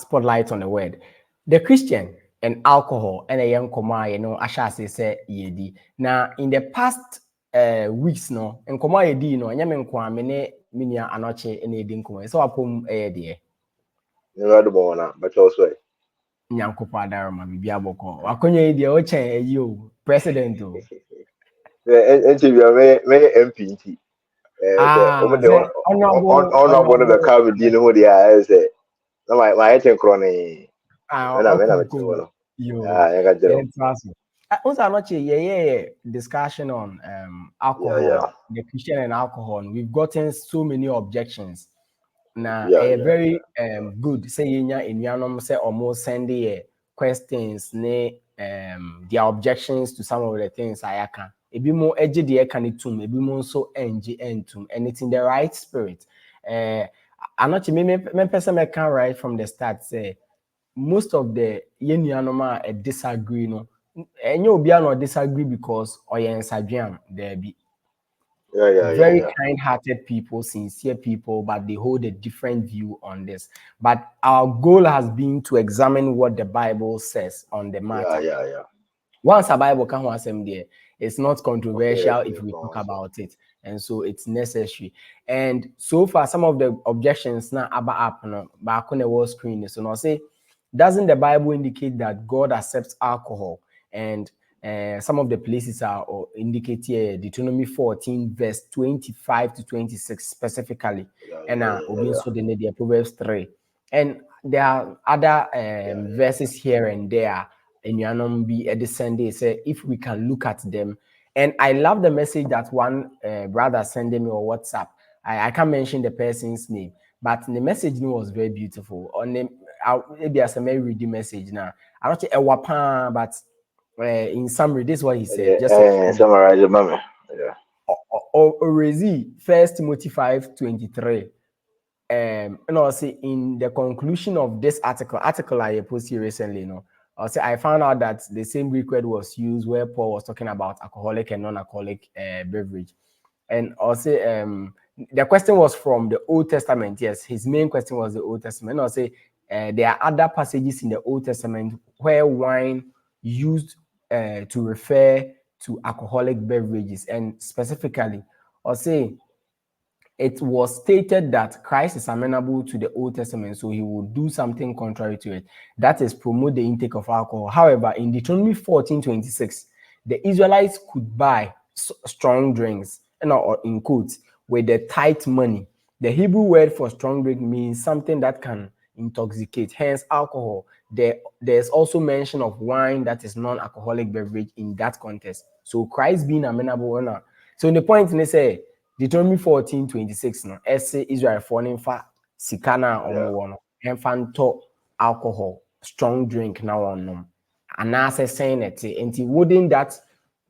spotlight on the word. The Christian and alcohol and a young koma, Asha say yedi. Now in the past weeks no, and koma yedi no, nyamen kwa mene minia anoche ene yedi nkoma. So apom dear. Never the bona, but also Nyankopa Darama Bibia Boko. Wakonye dear oche you president. and may MPT. Honorable the car with Dino, who the eye say, no, my attention crony. Also, not discussion on alcohol, the Christian and alcohol. We've gotten so many objections. Now, very good. Say in Yanum say almost sending questions, their objections to some of the things I can. A bit more edgy the ecanitum, a bit more so entum, and it's in the right spirit. I'm not me person I can write from the start say most of the Yanuma disagree no. And you'll be not disagree because there be very kind-hearted people, sincere people, but they hold a different view on this. But our goal has been to examine what the Bible says on the matter. Once a Bible comes there, it's not controversial if we talk about it, and so it's necessary. And so far, some of the objections now about back on the wall screen. So now say, doesn't the Bible indicate that God accepts alcohol? And some of the places are indicate here Deuteronomy 14 verse 25 to 26 specifically, and also the Proverbs 3, and there are other verses here and there. And you be a Sunday say if we can look at them. And I love the message that one brother sent me on WhatsApp. I can't mention the person's name, but the message was very beautiful. On the maybe as a may read the message now. I don't say a wapa, but in summary, this is what he said. Just summarize it, mama. Orezi 1 Timothy 5:23. And also in the conclusion of this article I posted recently, I'll say I found out that the same Greek word was used where Paul was talking about alcoholic and non-alcoholic beverage. And also the question was from the Old Testament. Yes, his main question was the Old Testament. And I'll say there are other passages in the Old Testament where wine used to refer to alcoholic beverages, and specifically, I'll say it was stated that Christ is amenable to the Old Testament, so he would do something contrary to it. That is promote the intake of alcohol. However, in Deuteronomy 14:26, the Israelites could buy strong drinks, or in quotes, with the tithe money. The Hebrew word for strong drink means something that can intoxicate, hence alcohol. There's also mention of wine that is non-alcoholic beverage in that context. So Christ being amenable. So the point they say, Deuteronomy 14:26 no essay Israel for fa sikana omo no alcohol strong drink now on and now saying it and wouldn't that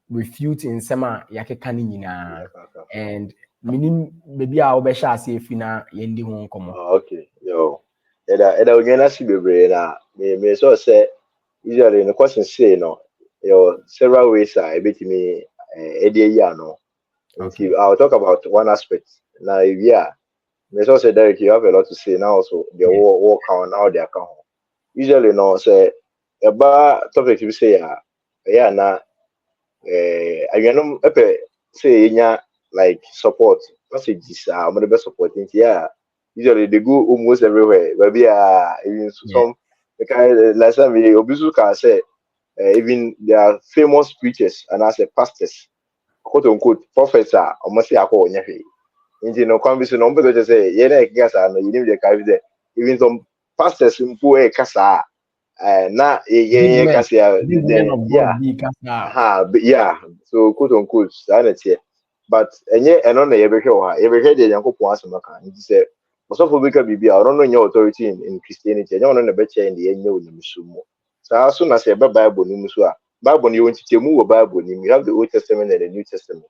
refute in sema yakeka ni nyina and meaning maybe I will share say fina yendi ho nkomo. Okay, yo eda onyana si bebre na me so say Israel no question say no yo several ways I bet me edie no. Okay. I'll talk about one aspect. Now, Ms. Also Derek, you have a lot to say now. Also, the war count now they account. Usually, no, say about topic you say, now, I know, say, like support messages. I'm the best supporting. Yeah, usually they go almost everywhere. Maybe even some because last time we Obisu say even there are famous preachers and as a pastors. Quote unquote professor almost say ako nyafe nti no conversation no mbe say ye na kasa no you dey carry there even some pastors mpo e kasa na ye kasa yeah so quote unquote that here but enye eno na ye behwe o ha ye behwe de yankopon asomaka nti say osofo bika bibia o no nya authority in Christianity enye ono na be che ndi enye onimsumo sa so na say be Bible ni muso a Bible you want to move Bible you have the Old Testament and the New Testament.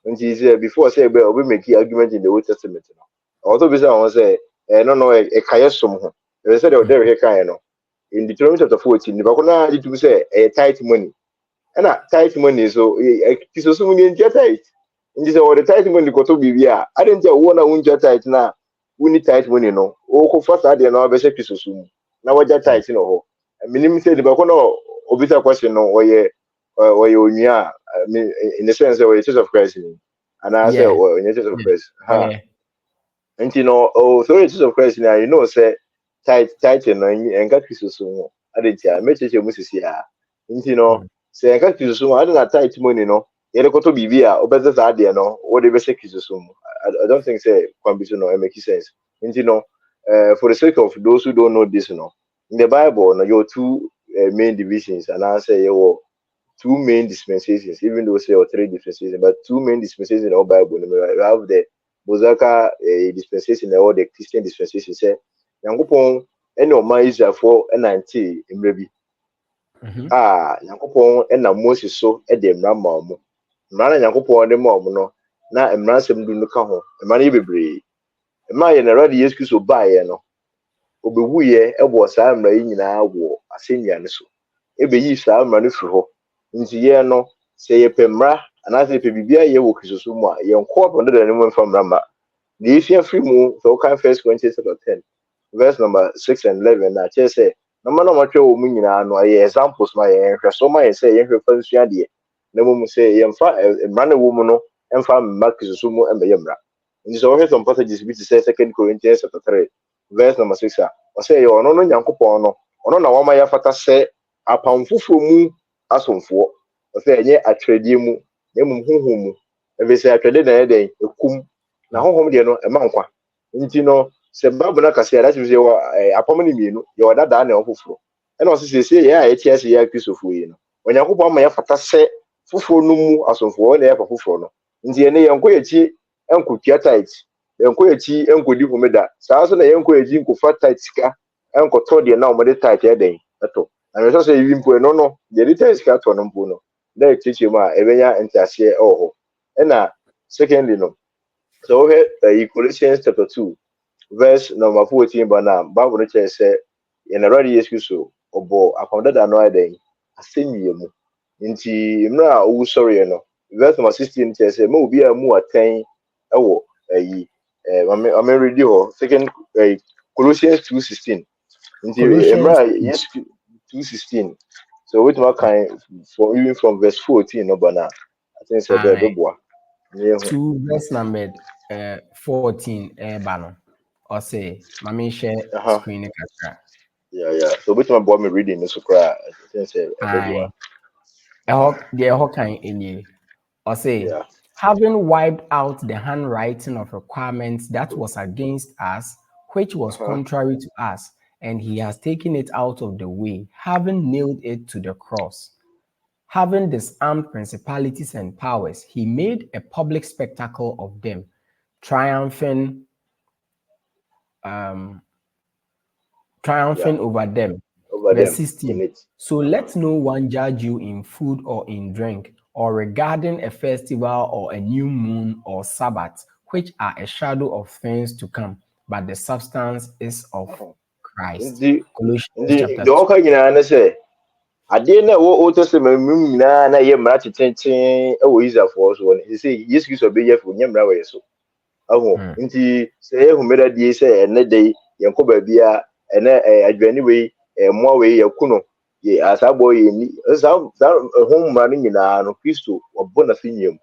And he said before say we make argument in the Old Testament now. Also be say no a kayesum. They said there here kind no. In Deuteronomy chapter 14, the bakona it to say a tithe money. And that tithe money so it so many tithe. And this all the tithe money go to be here. I didn't tell one unja tithe na we need tithe money no. O ko fast ade na be say kisosum. na waja tight no ho minim say the bako no obisa question no oye onya in the sense of Church of Christ and I say in Church of Christ nti no so Church of Christ na you know say tight no enka Christos mo adentia mecheche musisi a nti no say enka Christos mo adena tight money no yere koto bibia obeza za ade no what dey be say Christos mo I don't think say kwambiso no make sense nti no for the sake of those who don't know this no in the Bible no your two main divisions and I say your two main dispensations, even though say or three dispensations, but two main dispensations in the Bible. We have the Bozaka dispensation or the Christian dispensation. Say, Yankopon, any of my Israel for NNT in maybe. Yankopon, and na Moses so at the Mama. Mana Yankopon, the mom, no, na and ransom do no come. Money be brave. My and already yes, so buy, no. Obewuye, a was I'm in our war, a senior so. Ebe yi saa mra no fi ho nti ye no se ye pemra ana se pe bibia ye wo kristoso mu a ye nko abondo da ne mu mfa mra ma na efia free mu so kan first Corinthians chapter 10 verse number 6 and 11 na che say no ma no ma twa wo mu nyina no ye examples ma ye hwe so ma ye say ye hwe fa nsua de na mu say ye mfa mra na wo mu no mfa ma kristoso mu embe ye mra nti so hwe some passages bi to say 2 Corinthians chapter 3 verse number 6 a o say ye ono no Nyankopon no ono na wo ma ya fata se apamfofo mu asomfo ofe enye atwedie mu nemu honhom mu ebe se atwede na eden ekum na honhom de no ema nkwa nti no se babu na kase ara se wa apam ni mienu ye wadada na ofoforo e na osese ye a etia se ya Kristofo yi no onyankopɔ ama ya fata se foforo no mu asomfo na ya foforo no nti ene ye nko yechi enko tia tight enko yechi enko di homeda saa so na ye nko yechi enko fa tight sika enko to de na o de tight eden eto and we say even po no the details ka to no mpo no na teach ma ebenya entiase ho na secondly no so we Colossians chapter 2 verse number 14 bana Bible no say in already Jesus so obo akonda da no aden asemiye mu nti mra owu sorry no verse number 16 say ma obi a mu aten ewo ayi am ready ho second Colossians 2:16 nti mra yes 2:16 so with my kind for even from verse 14 no bana I think say be boa 2 verse number 14 bano or say mama share screen kakra yeah so with my boy me reading this cry I think say be boa the kind any or say having wiped out the handwriting of requirements that was against us, which was contrary to us, and he has taken it out of the way, having nailed it to the cross. Having disarmed principalities and powers, he made a public spectacle of them, triumphing over them. Verse 16. So let no one judge you in food or in drink, or regarding a festival or a new moon or Sabbath, which are a shadow of things to come, but the substance is of Christ. Colossians chapter 2. ade na wo Old Testament mu nyina na ye mra teten wo Israel for so ne say Jesus Christ obe yefo nyemra we so ahu nti say ehu mera die say ene dey yenko ba bia ene adwani we mo we yakuno ye asabo ye ni sa hu mra ni nyina no Kristo obo na finyem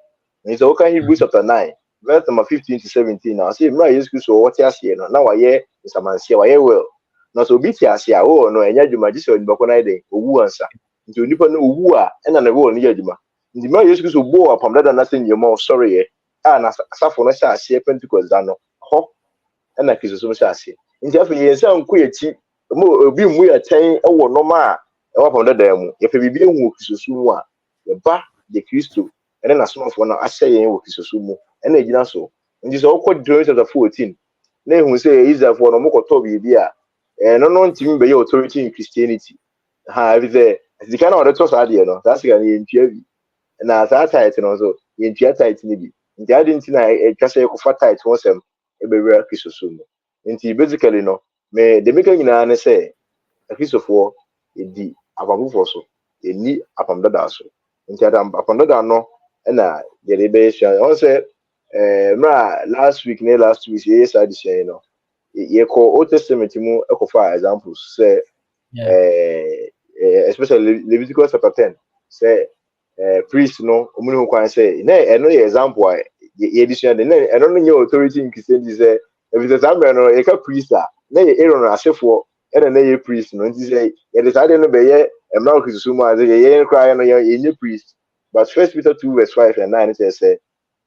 nti so kan Hebrews chapter 9 verse number 15 to 17 na say mra Jesus Christ wo ti ase no na wa ye samanse wa ye well na so bi ti ase a wo no enya dwuma ji se odibako na ide owu ansa nti onipa no owu a ena na wo no ya dwuma nti ma Yesu Kristo bo apam dada na se nyemo sorry ye a na asafo no sha ase Pentecost da no ho ena Kristo so sha ase nti afa ye nsa nko yachi mo obi mu ya ten ewo no ma a ewo apam dada mu ye fa bibi ehu Kristo so mu a ye ba de Kristo ena na somafo na ahye ye wo Kristo so mu ena ejina so nti so okọ Deut chapter 14 na ehun say Israel for no mokoto bibi a no ntimi be your authority in Christianity ha everything the kind of the so ade no that's can you mpia bi na that title no so you mpia title ni bi nti ade nti na twase ko fa title wonsem e be wura Kristoso mu nti basically no me de meka nyina ne say Kristofo edi ababufo so eni apamdada so nti adam apamdada no na ye de be sha on say last week ye side share no ye ko Old Testament mu ekofa examples say especially Leviticus chapter 10. Say priest no omuni kwan say na eno example ye edition na eno no authority in Christianity say if it's example no e ka priest na ye Aaron asefo na ye priest no nti say ye de sade no be ye emna Christ mu as ye cry no ye priest but First Peter 2 verse 5 and 9 say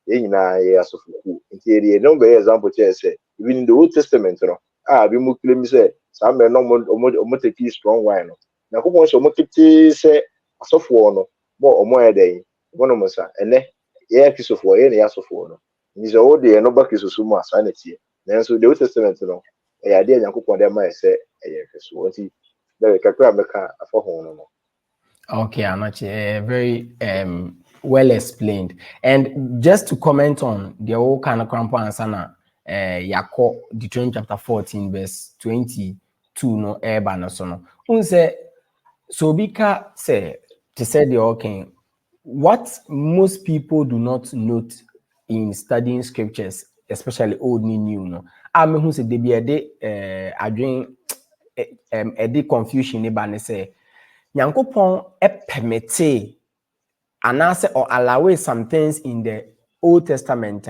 ye nyina ye asefo ku nti ye no be example say even in the Old Testament no bi mu claim say some men no mo take strong wine no na ko mo so mo kiti say asofo no mo omo eden wono mo sa ene ye kisofo ye ne asofo no ni so wo de no ba kisoso mu asa na tie nanso the Old Testament no ya de Nyankopon de ma say ye kiso nti da kakra meka afa ho no. Okay, Anachi, very well explained. And just to comment on the whole kind of crampo answer, Yako, Deuteronomy chapter 14, verse 22, no, no, so no. Unse, so bika say, to say the okay, what most people do not note in studying scriptures, especially old and new, no, I mean, who said they be a day, a day confusion, ne say, Nyankopon permit anaasɛ or allow some things in the Old Testament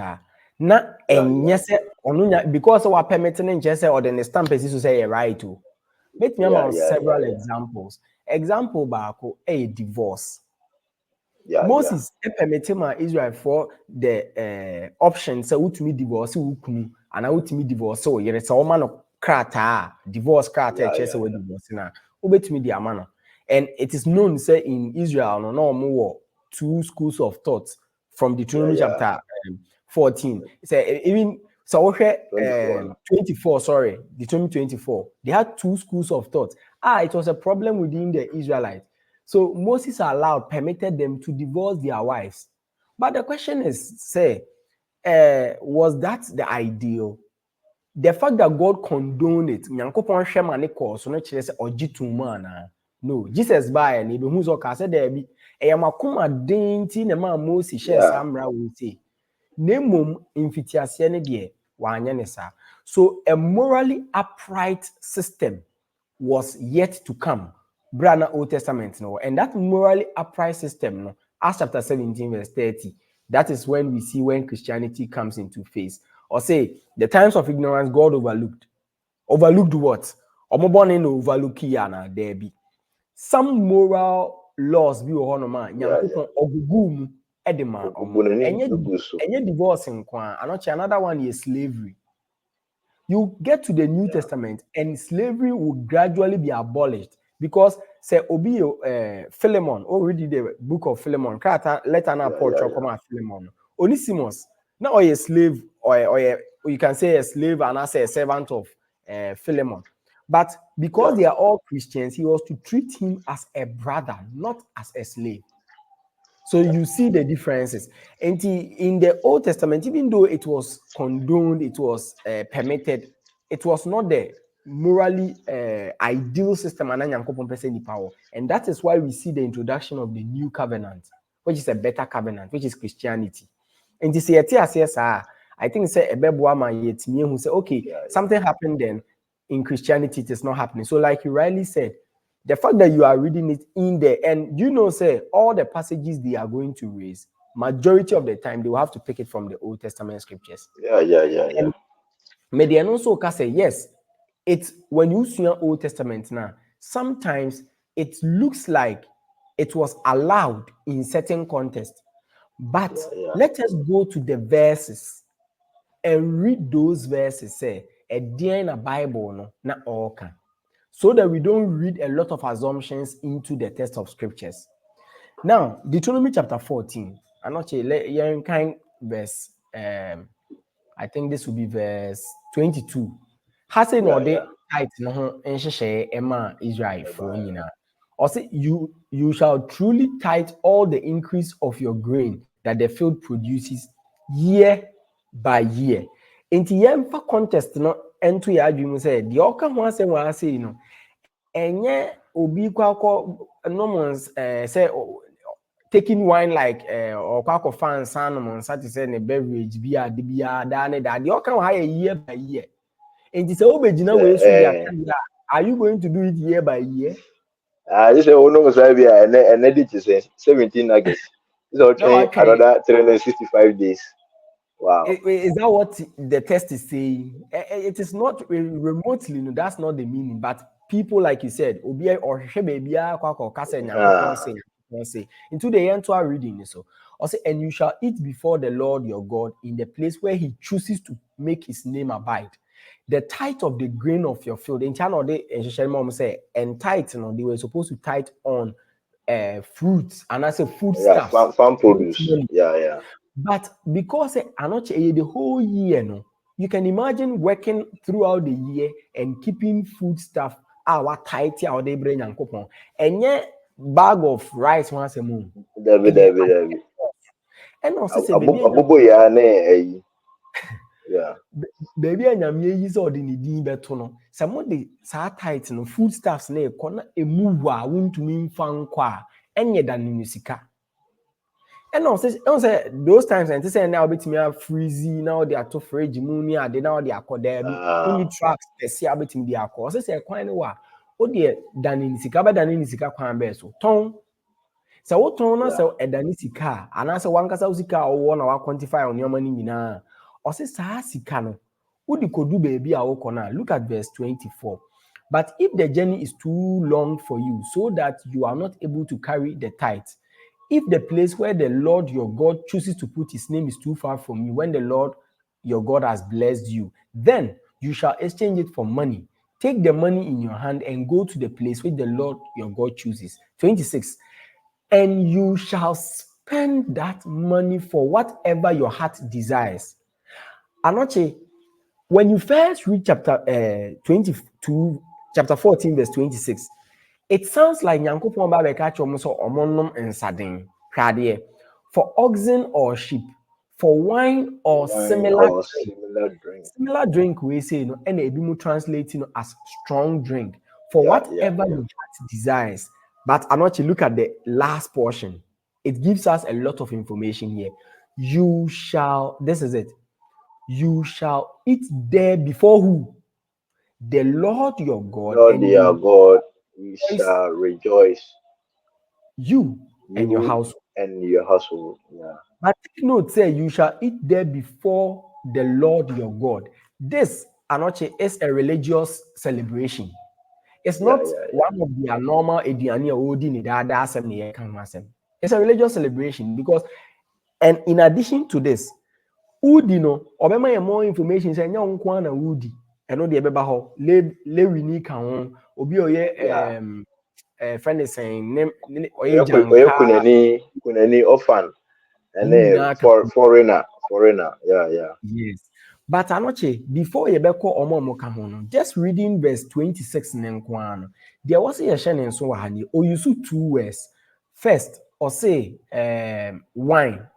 na ɛnyɛ sɛ ɔno nya because wa permit ne nkyɛ sɛ ɔde ne stamp esi so sɛ yɛ right o. Metumi ama several examples. Example baako ɛyɛ divorce. Moses permit ma Israel for the option sɛ wotumi divorce wo kunu ana wotumi divorce wo yere sɛ ɔma no krataa divorce krataa ɛkyɛ sɛ wo divorce na wobɛtumi di ama no. And it is known say in Israel no more two schools of thought from Deuteronomy chapter 14. Say even so 24, sorry, Deuteronomy 24. They had two schools of thought. It was a problem within the Israelites. So Moses permitted them to divorce their wives. But the question is, say, was that the ideal? The fact that God condoned it, Nyankopon hwɛ ma ne kɔ so no kyerɛ sɛ ɔgye to mu ana. No, Jesus by and even who's okay said there be a makuma dainty na ma Moses share samra we say. Nemum infitiasiane de wanyanesa. So a morally upright system was yet to come. Brana Old Testament no, and that morally upright system no, Acts chapter 17 verse 30. That is when we see when Christianity comes into phase. Or say the times of ignorance God overlooked. Overlooked what? Omobone no overlook yana there be. Some moral laws be on man. Nyankopon ogugu edema omo. Enye divorce nkwa. Another one is slavery. You get to the New Testament and slavery will gradually be abolished because say obi Philemon already the book of Philemon. Letter na Paul come Philemon. Onesimus now a slave or you can say a slave and I say a servant of Philemon. But because they are all Christians, he was to treat him as a brother, not as a slave. So you see the differences. And in the Old Testament, even though it was condoned, it was permitted, it was not the morally ideal system. And that is why we see the introduction of the new covenant, which is a better covenant, which is Christianity. And you see, I think say who say, okay, something happened then in Christianity, it is not happening. So like you rightly said, the fact that you are reading it in there, and say all the passages they are going to raise, majority of the time they will have to pick it from the Old Testament scriptures. And Median also can say yes. It's when you see your Old Testament now, sometimes it looks like it was allowed in certain context. But let us go to the verses and read those verses. Say a dear in a Bible, no, not all can. So that we don't read a lot of assumptions into the text of scriptures. Now, Deuteronomy chapter 14, I'm not sure, kind verse, I think this will be verse 22. Has no de tight no Emma Israel for or say you shall truly tithe all the increase of your grain that the field produces year by year. Into yemfa contest no ento ya adwum say the oka ho asem wa say no enye obi kwakọ normals say taking wine like or kwakọ fan sanomon sati say ne beverage bia de bia da ne da the oka ho year by year. Enti say obegina we so dia kan Are you going to do it year by year? This is one of Sabia and edit is 17 August. It's all No, train okay. another 365 days. Wow. Is that what the test is saying? It is not remotely. No, that's not the meaning. But people, like you said, obi or baby Ah, say into the end to our reading. So, also, and you shall eat before the Lord your God in the place where He chooses to make His name abide. The tithe of the grain of your field. In China, they mom say and tithe. You know, they were supposed to tithe on fruits and I say yeah, foodstuffs. farm produce. Yeah, yeah. But because anoche the whole year, no, you can imagine working throughout the year and keeping food stuff our tight or they bring and coupon. And yet bag of rice once a month. David, And yet David, David. and also say baby Abubo ya ne yeah. baby and yam ye is or the din beto no. Some of the sa tight no food stuffs na corner a move wa won't mean fan qua any than in sika. And no, say those times and say now bit me freezy now they are to fridge money and they now they are called there only tracks they see a bit in the accord. Say quite wa o de dan in sika ba dan in sika kwan be so ton so what ton na Yeah. so e dan sika and say one kasa sika o na wa quantify on your money nyina o say sa sika no wo di kodu baby a wo kona look at verse 24. But if the journey is too long for you so that you are not able to carry the tithe, if the place where the Lord your God chooses to put his name is too far from you, when the Lord your God has blessed you, then you shall exchange it for money. Take the money in your hand and go to the place where the Lord your God chooses. 26. And you shall spend that money for whatever your heart desires. Anoche, when you first read chapter 22, chapter 14, verse 26, it sounds like Nyankopon ba be ka chom so omonom nsaden hwade for oxen or sheep, for wine or Wine similar or drink. similar drink. Similar drink we say no and ebi mu translate as strong drink for Yeah, yeah, whatever yeah. your heart desires. But Anochi, look at the last portion. It gives us a lot of information here. You shall, this is it. You shall eat there before who? The Lord your God, Lord, and dear you God, we rejoice, shall rejoice, you and your you house. and your household. Yeah, But take note, say you shall eat there before the Lord your God. This anoche is a religious celebration. It's yeah, not yeah, yeah. one of their normal ediani or odini that asem ne kan asem. It's a religious celebration because, and in addition to this, Udi no, obema ye more information say nya nko na Udi. Eno de beba ho, lewi ni kan ho, obi Yeah. oye friend is saying name oye Oye jiranka kunani orphan and mu a nyina ka. foreigner. Yeah, yeah, Yes. But anoche, before you beko omo ka ho no, just reading verse 26 ne nko ano. There was a share nso wa hani. O use two words. First, or say wine,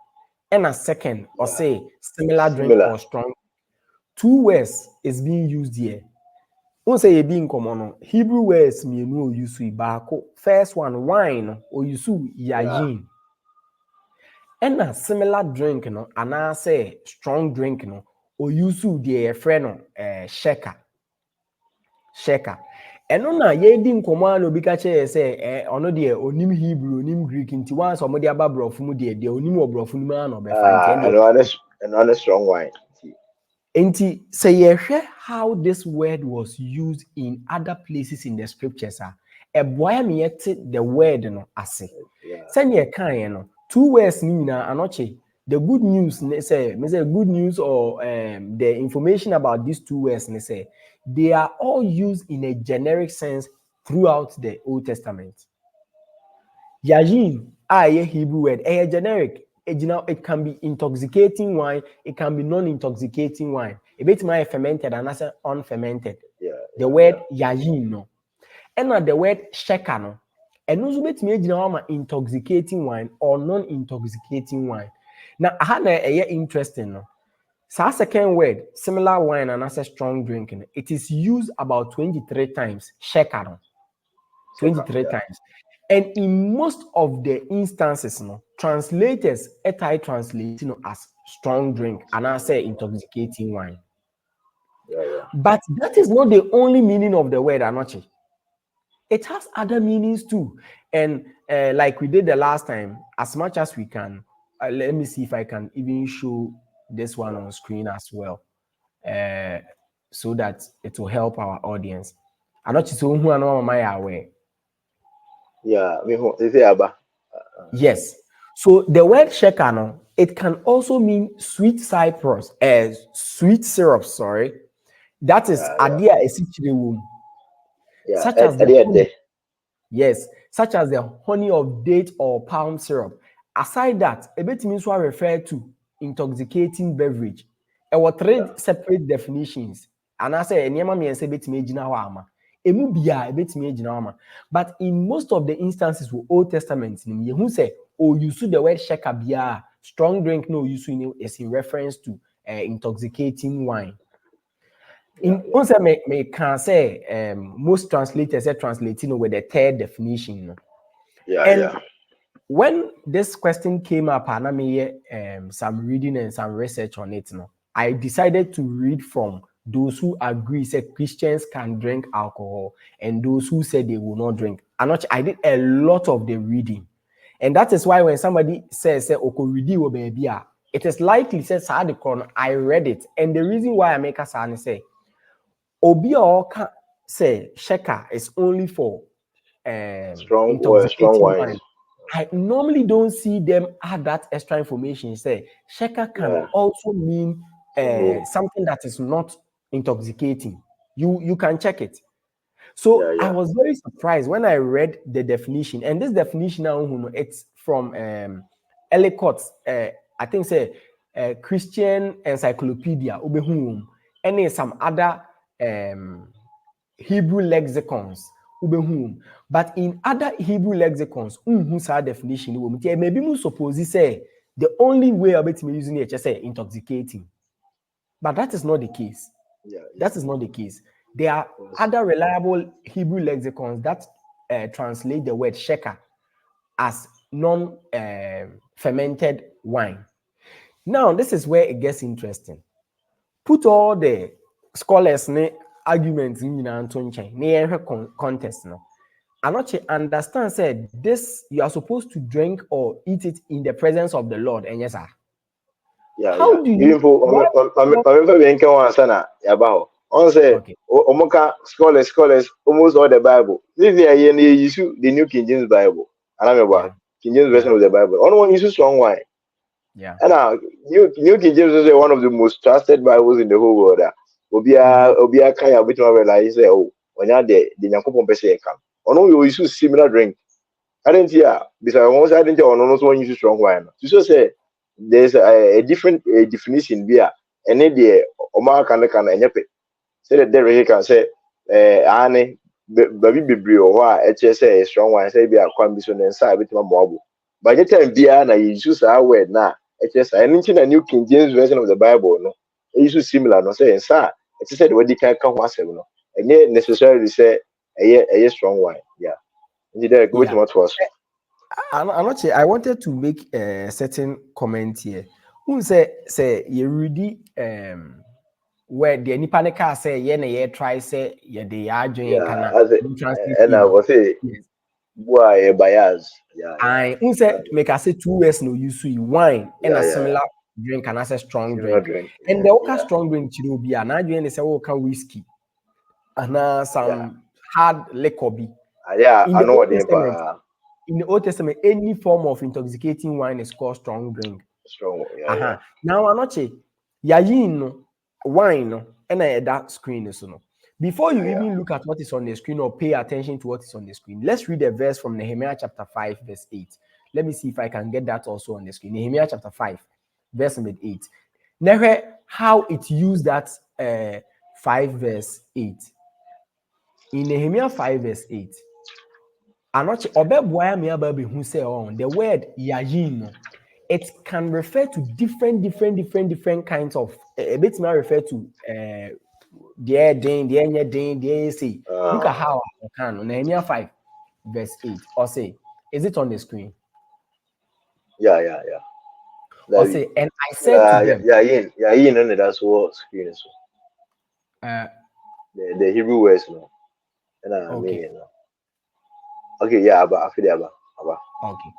and a second, or yeah. say similar drink Similar. or strong. Two words is being used here. Won say you be in common. Hebrew words mienu o use baako. First one wine o use Yeah. yayin. And a similar drink no and I say strong drink no or use the friend no shaker. And on a ye din command obi ka che say ono de onim Hebrew onim Greek nti once omo de aba brofo mu de onim obrofo mu an obefa nti ene And honest strong wine. nti say ye hwɛ how this word was used in other places in the scriptures eboya me yet the word no ase. Yeah. Send ye kan no two words ni na anoche the good news say me say good news or the information about these two words ne say they are all used in a generic sense throughout the Old Testament. Yajin a Hebrew word a generic it can be intoxicating wine, it can be non-intoxicating wine. A bit more fermented and as unfermented. Yeah, The yeah, word yeah. yajin no. And the word sheka no. And also betumi gyina hɔ intoxicating wine or non-intoxicating wine. Now, aha na ɛyɛ interesting no. Saa second word, similar wine and as a strong drink, it is used about 23 times. Sheka no. Second, 23 yeah. times. And in most of the instances, no, translators translate as strong drink and I say intoxicating wine. Yeah, yeah. But that is not the only meaning of the word anoche. It has other meanings too. And like we did the last time, as much as we can, let me see if I can even show this one on screen as well, so that it will help our audience. Anoche so who are my aware. Yeah, is it Abba? Yes. So the word shekano, it can also mean sweet cypress, sweet syrup, sorry. That is adia esichire Yeah, such as the honey. there. Yes, such as the honey of date or palm syrup. Aside that, a bit means what refer to intoxicating beverage. There were three separate definitions. And I say, "Eniyama mi ense bit me ejina wa ama." Emu bia bit me ejina wa ama. But in most of the instances with Old Testament, you say, "Oh, you see the word sheka bia." Strong drink, no, you see is in reference to intoxicating wine. In also me can say most translators are translating with the third definition. And when this question came up, and I made some reading and some research on it, I decided to read from those who agree that Christians can drink alcohol and those who said they will not drink. I did a lot of the reading. And that is why when somebody says, it is likely says I read it. And the reason why I make a sign say Obi or say sheka is only for strong intoxicating wines. wine. I normally don't see them add that extra information. Say sheka can also mean something that is not intoxicating. You can check it. So I was very surprised when I read the definition, and this definition now it's from Ellicott's I think say Christian Encyclopedia and some other Hebrew lexicons but in other Hebrew lexicons definition maybe we suppose say the only way of it using it just say intoxicating, but that is not the case. That is not the case. There are other reliable Hebrew lexicons that translate the word sheka as non-fermented wine. Now, this is where it gets interesting. Put all the scholars' arguments in contest. And not understand said this you are supposed to drink or eat it in the presence of the Lord. And yes, sir. How do you? Even for I remember one sana yabaho. On say omoka scholars almost all the Bible. This year you use the New King James Bible. And I'm about King James version of the Bible. Only one use strong wine. Yeah. And now New King James is one of the most trusted Bibles in the whole world. Obia kaya bit more realize say oh when you're there the Nyankopon pese come. Ono you use similar drink. I didn't hear because once I didn't know no one use strong wine. So say there's a different definition here. And then the Omar can enyepe. Say that there can say ane baby bibri or why say strong wine say be a kwambi so then say bit more. By the time bia na you use our word na HS anything a New King James version of the Bible no use similar no say sir it said what the can wasem no and yet necessarily say a strong wine. Yeah. There go to what was. I wanted to make a certain comment here. Who say you ready where the nipa car say ye try say ye the arguing kana translate and I was say boy bias. I say make I say 2 words no use wine and a similar drink and I say strong drink. And the oka strong drink chido be an arguing say oka whiskey and some hard liquor be. I know what in the Old Testament, any form of intoxicating wine is called strong drink. Strong, Now, anoche, yayin wine and that screen is no. Before you even look at what is on the screen or pay attention to what is on the screen, let's read a verse from Nehemiah chapter 5, verse 8. Let me see if I can get that also on the screen. Nehemiah chapter 5, verse 8. Now, how it used that 5, verse 8. In Nehemiah 5, verse 8. Anoche obeboya me aba be hu say on the word yayin it can refer to different kinds of a bit may refer to the say look at how I can on Nehemiah 5 verse 8 or say is it on the screen? Yeah. Or say and I said to them yeah, and that's what screen is. the Hebrew words no. And I Okay. mean no. Okay, yeah, but I feel about. Okay.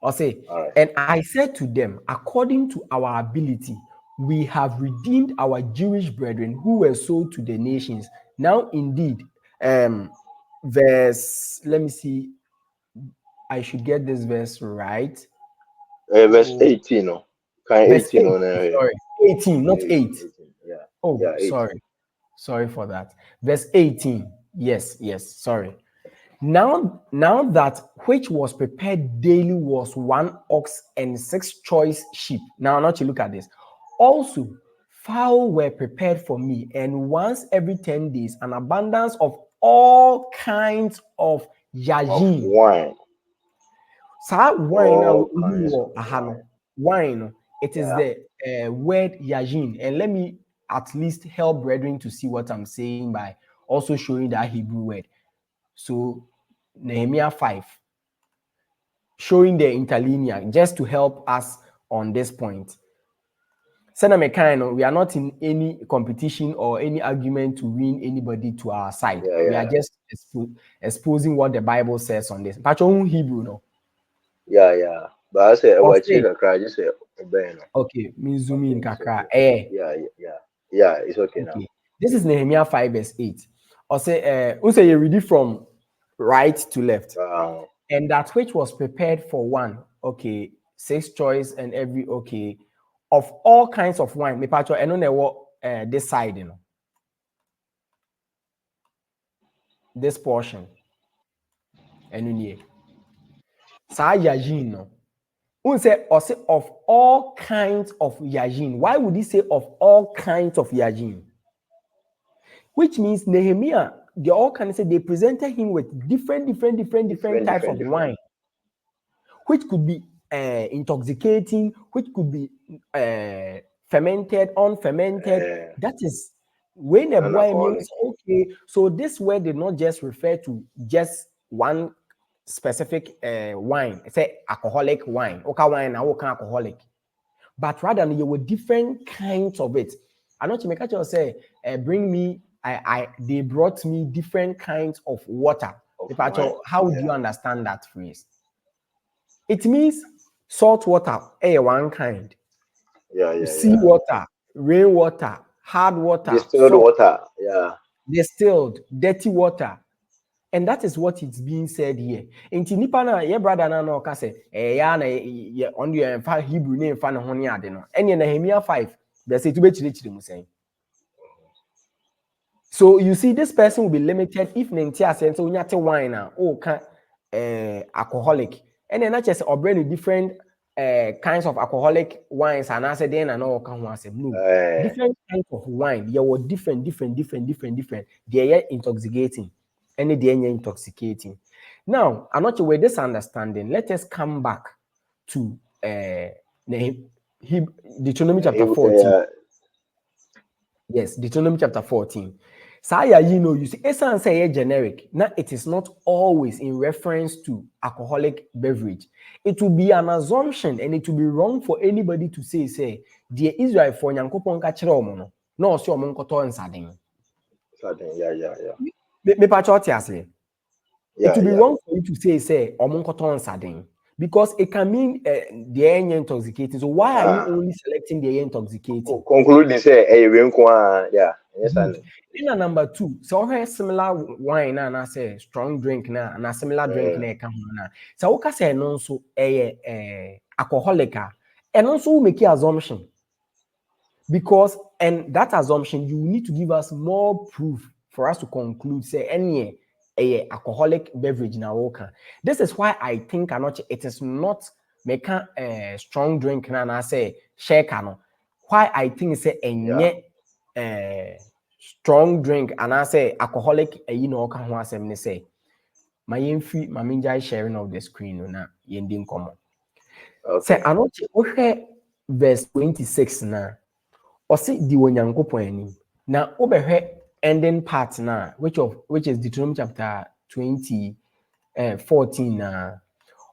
I'll say, All right. and I said to them, according to our ability, we have redeemed our Jewish brethren who were sold to the nations. Now, indeed, let me see, I should get this verse right. Verse Oh, 18 no. Kind verse 18 8, on there. sorry, 18, not 18, 8. 18. Yeah. Oh, Yeah, 18. sorry for that. Verse 18, yes, sorry. Now that which was prepared daily was 1 ox and 6 choice sheep. Now, not you look at this. Also, fowl were prepared for me, and once every 10 days, an abundance of all kinds of Of yajin. wine. Wine now, All kinds of wine. wine, it is Yeah. the word yajin. And let me at least help brethren to see what I'm saying by also showing that Hebrew word. So, Nehemiah 5, showing the interlinear just to help us on this point. We are not in any competition or any argument to win anybody to our side. Yeah, We are yeah. just exposing what the Bible says on this. But Hebrew, no. Yeah, yeah. But I say, Or what say, you cry, just say, obey no. okay, me zoom in Okay, it's kakra. okay. Yeah, yeah, yeah. Yeah, it's okay now. Okay. This is Nehemiah 5 verse 8. Or say, you read it from right to left. And that which was prepared for 1, okay, 6 choice and every, okay, of all kinds of wine. Me patcho, I know what this side, this portion. And here. Sa yajin, no. Who say, or say of all kinds of yajin. Why would he say of all kinds of yajin? Which means Nehemiah, they all can say they presented him with different types of wine, which could be intoxicating, which could be fermented, unfermented. That is when a boy means okay. So this word did not just refer to just one specific wine. Say alcoholic wine. Okay, wine now okay alcoholic. But rather there were different kinds of it. I know to make sure say, bring me. They brought me different kinds of water. How do you understand that phrase? It means salt water, one kind. Sea water, rainwater, hard water, Distilled salt, water. Yeah. distilled, dirty water. And that is what it's being said here. Inti nipa na ye brother na no ka say ya na ye on the Hebrew name fa na ho ne ade no. Ene Nehemiah 5 verse 2 be chire mu say. So you see this person will be limited if nentia say so unya te wine na o ka alcoholic. And then just or different kinds of alcoholic wines and I said then and all can one say no. Different kinds of wine. There were different. They are intoxicating. And they are intoxicating. Now, I'm not sure with this understanding. Let us come back to Deuteronomy chapter 14. Yes, Deuteronomy chapter 14. Saya, you see, esan say generic. Now, it is not always in reference to alcoholic beverage. It will be an assumption and it will be wrong for anybody to say, the Israel for Nyankopon ka kire omo no so omo nkoto nsaden. Yeah. Me pa choti ase. It will be Yeah. wrong for you to say omo nkoto nsaden because it can mean the air intoxicating. So why are you only selecting the air intoxicating? Conclude say yeah. Yes, good. In number 2, so we similar wine and I say strong drink na and a similar drink na ka ho na. So we say no so alcoholic and also we make assumption because and that assumption you need to give us more proof for us to conclude say any alcoholic beverage na woka. This is why I think it is not make a strong drink na and I say shake no. Why I think say enye strong drink and I say alcoholic no ka ho asem ne say my yemfi my minja sharing of the screen no na yendi nkomo. Say anoche ohwe verse 26 na or see the Onyankopon anim. Now obehwe ending part na which is Deuteronomy chapter 14 na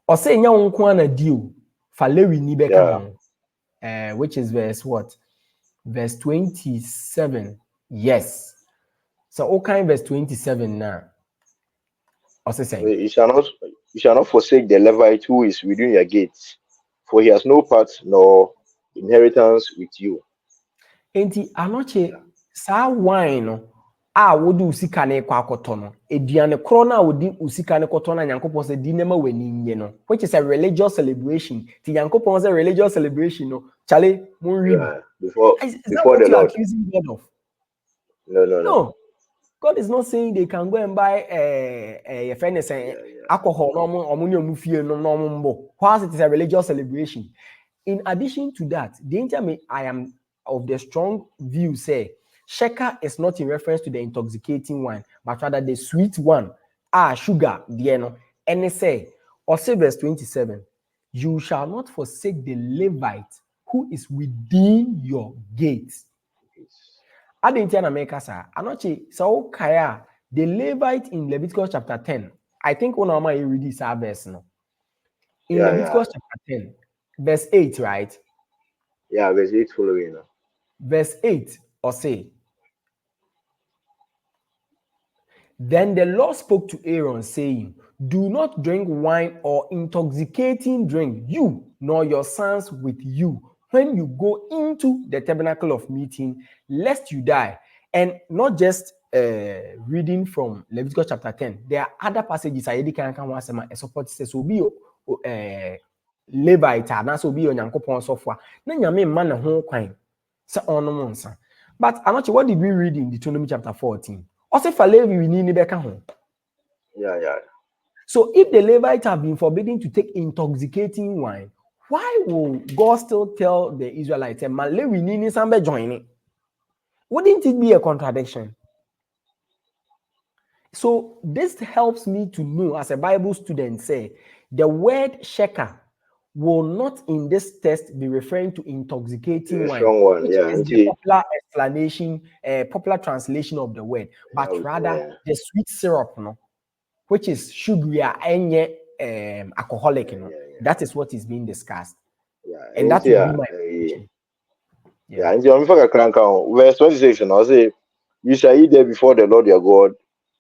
or say nya wonko na dio fa Lewi ni beka ho which is verse what? Verse 27. Yes. So okay, verse 27 now. Also saying, you shall not forsake the Levite who is within your gates, for he has no part nor inheritance with you. enti anoche sa wine no a wodi usika na ekwa akoto no eduane kro na wodi usika na koto na Nyankopon se di nema wani nye no, which is a religious celebration. Ti Nyankopon say religious celebration no chale mun read. Yeah, before Is that before what the you are Lord. accusing God of? No. No. God is not saying they can go and buy a fairness alcohol no, whilst it is a religious celebration. In addition to that, I am of the strong view say Sheka is not in reference to the intoxicating wine, but rather the sweet one. Sugar, no. And they say, or say verse 27, you shall not forsake the Levite who is within your gates. Adentia na make sa anochi so kaya the Levite in Leviticus chapter 10. I think one of my read this verse no. In Leviticus chapter 10, verse 8, right? Yeah, verse 8 following. Verse 8 or say, then the Lord spoke to Aaron, saying, do not drink wine or intoxicating drink, you nor your sons with you, when you go into the tabernacle of meeting, lest you die. And not just reading from Leviticus chapter 10. There are other passages I can support says so be Levite and so be on Yankopon software. Then you mean man a whole kind. So on. But I'm not sure what did we read in Deuteronomy chapter 14? Also, for Levi, we need to. Yeah. So, if the Levites have been forbidden to take intoxicating wine, why will God still tell the Israelites, "Man, Levi need somebody joining"? Wouldn't it be a contradiction? So, this helps me to know, as a Bible student, say the word "sheker" will not in this text be referring to intoxicating wine, strong one, which is the popular explanation, popular translation of the word, but rather the sweet syrup, no, which is sugar and alcoholic, you know. That is what is being discussed. And that will be my question. Yeah, and verse 26, and I'll say, you shall eat there before the Lord your God,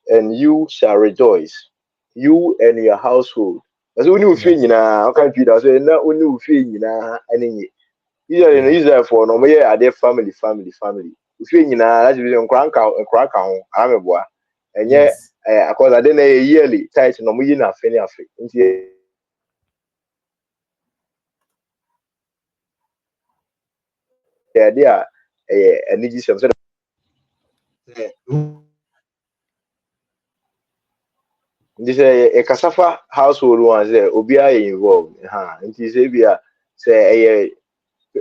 and you shall rejoice, you and your household. That's when you feel, I can't be that. So now when you feel, any Israel for no more, are their family. You feel, that's the crank out, I'm a boy, and yet, because I didn't a yearly tight, no more, you're not finished. Yeah, they are an Egyptian. This a cassava household ones there, Obia involved. It is a say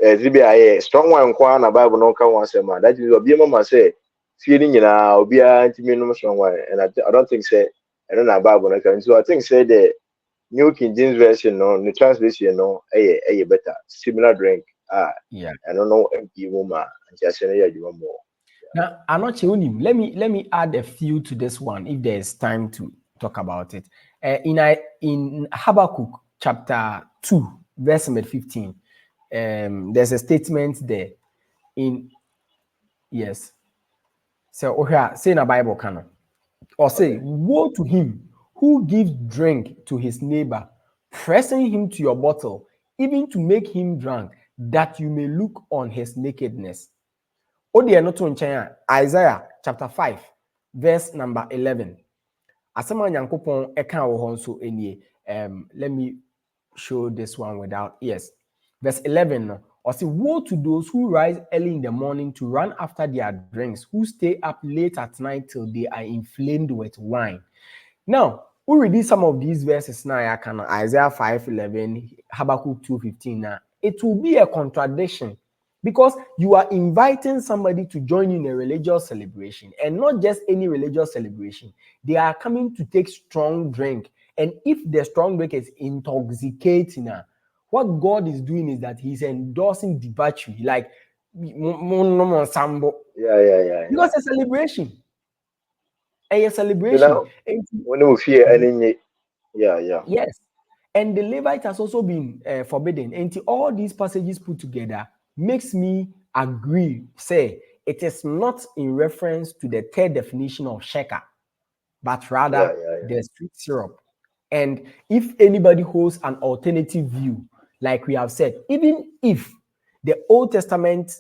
a strong one, Kwana Bible no can once a man. That is what Biama say, feeling in our Obia anti strong one. And I don't think say, I don't know Bible. So I think say the New King James Version, no, the translation, no, a better, similar drink. Yeah. I don't know, empty woman, and just say, you want more. Now, I'm not sure. Let me add a few to this one if there's time to talk about it. In Habakkuk chapter 2, verse 15, there's a statement there. So say in a Bible canon, or say, woe to him who gives drink to his neighbor, pressing him to your bottle, even to make him drunk, that you may look on his nakedness. Isaiah chapter 5, verse number 11. Asema Nyankopon eka wo hon so enie. Let me show this one without. Yes. Verse 11. Or say, woe to those who rise early in the morning to run after their drinks, who stay up late at night till they are inflamed with wine. Now, we read some of these verses now. Isaiah 5:11, Habakkuk 2:15. Now, it will be a contradiction because you are inviting somebody to join you in a religious celebration, and not just any religious celebration. They are coming to take strong drink, and if the strong drink is intoxicating, what God is doing is that He's endorsing debauchery, like sambo. Yeah. Because it's a celebration. A celebration. So now, when we fear any, yeah. Yes. And the Levite has also been forbidden. And all these passages put together makes me agree, say, it is not in reference to the third definition of shaker, but rather the sweet syrup. And if anybody holds an alternative view, like we have said, even if the Old Testament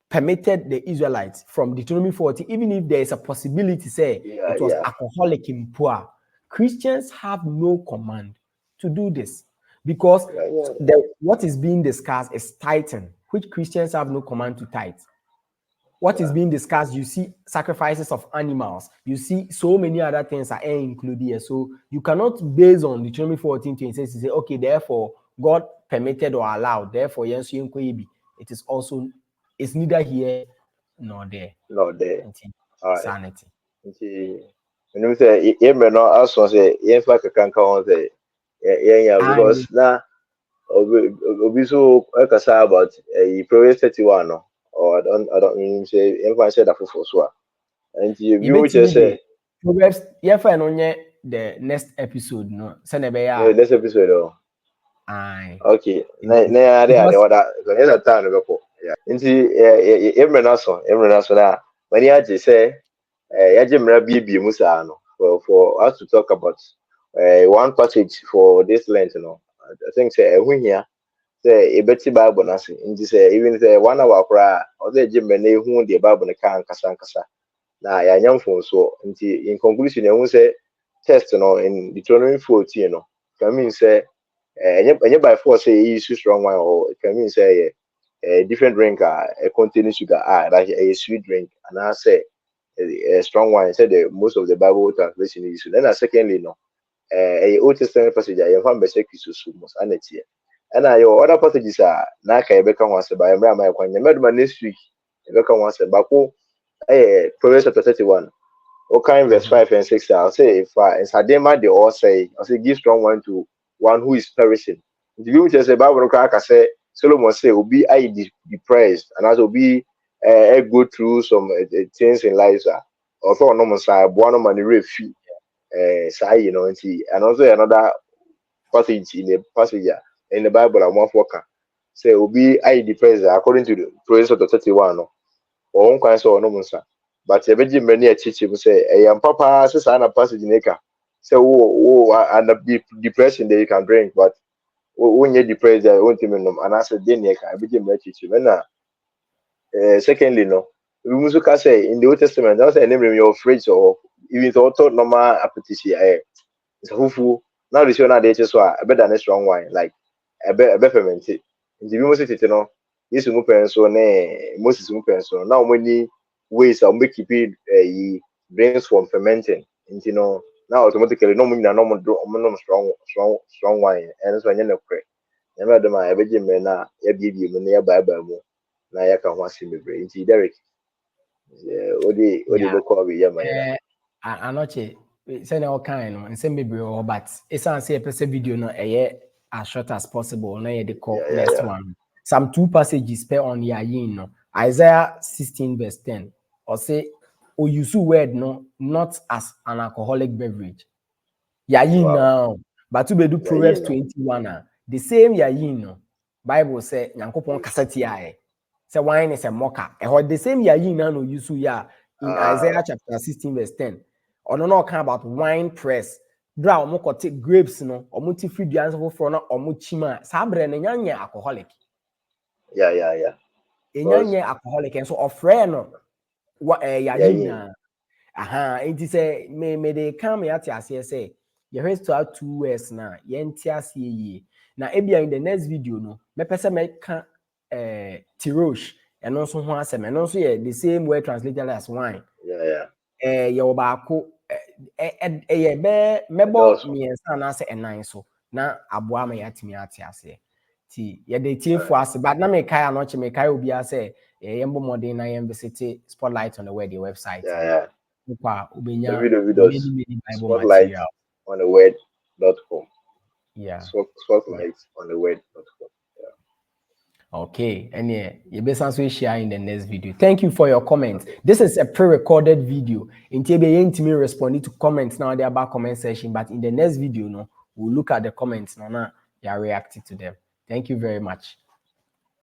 permitted the Israelites from Deuteronomy 40, even if there is a possibility, say it was alcoholic in poor, Christians have no command to do this, because what is being discussed is tithing, which Christians have no command to tithe. What is being discussed, you see sacrifices of animals, you see so many other things are included here. So you cannot, based on Deuteronomy 14:26, say, okay, therefore God permitted or allowed, therefore yes, it is also, it's neither here nor there. Not there. Sanity. When you say, also say, because now, we so about Proverbs 31, or I don't mean say, everyone said that for so. And you just say, Proverbs, the next episode, no, next episode. Okay, when you just say, for us to talk about one passage for this length, you know, I think say here say a better Bible nasi. Inti say even say 1 hour cry or say Jim Bene who the Bible can kasa. Na ya young phone so in conclusion you say test, you know, in Deuteronomy 14, you know, can mean say and by force say you use strong wine, or it can mean say a different drink containing sugar, like a sweet drink, and I say a strong wine. Said most of the Bible translation is. Then secondly, no, a Old Testament passage I found by Secretary Sumus and it's here. And your other passages are Naka Rebecca once by my coin. You next week, Rebecca once a Baku, Proverbs chapter 31. Okay, verse 5 and 6. I'll say, if Sadema they all say, I'll say, give strong wine to one who is perishing. If you just say, Bible crack, I say, Solomon say, will be I depressed, and as will be go through some things in life, also no say one man refi say, you know, and also another passage in the passage in the Bible I'm worker say will be I depressed according to the Proverbs of 31 or one so no say, but a very many teaching say I am papa says I passage in acre say and the depression that you can drink, but when you depressed I won't even know, and I said then I be teaching secondly, no, we must say in the Old Testament, that's a name your fridge or even thought normal appetition. It's hopeful. Now the show now they just better than a strong wine, like a better fermented. In the most you know, this move so ne Moses move so now many ways of make it brains from fermenting. And you know, now automatically no more strong wine, and that's when you know correct. Never do my ever gym na ya be near Bible. Na ya ka ho asem bebre nti Derek odi be call we yama ya anoche say na all kind no nsem bebre o, but esan say pese video no as short as possible na ye de call next one some 2 passages per on ya yin no Isaiah 16 verse 10 or say o use word no not as an alcoholic beverage ya yin now, but to be do Proverbs 21 the same ya yin no Bible say Nyankopon kasati aye say wine is a mocker. The same year you know use ya in Isaiah chapter 16 verse 10. Or no kind about wine press. Bra omo take grapes no omo ti free duans for na omo chima. Sabre na nyanya alcoholic. Yeah. Nyanya alcoholic and so ofre no ya yina. It is a me they come at ase say you have to have 2 words na yenti ase ye. Na ebia in the next video no me pese me ka tirosh and also ho asem and also the same word translated as wine. Your baako be mebo miensa na se enan so na aboa ma yatimi ate ase ti ye de tie fo ase, but na me kai anoche me kai obi ase yembo modern na yem visit Spotlight on the Word website. Kwa ubenya many Bible material on the word.com. Yeah. Spotlight on the word.com. Okay, and you best answer share in the next video. Thank you for your comments. This is a pre-recorded video. In TBA, me responding to comments now. They're about comment section, but in the next video, no, we'll look at the comments now. You are reacting to them. Thank you very much.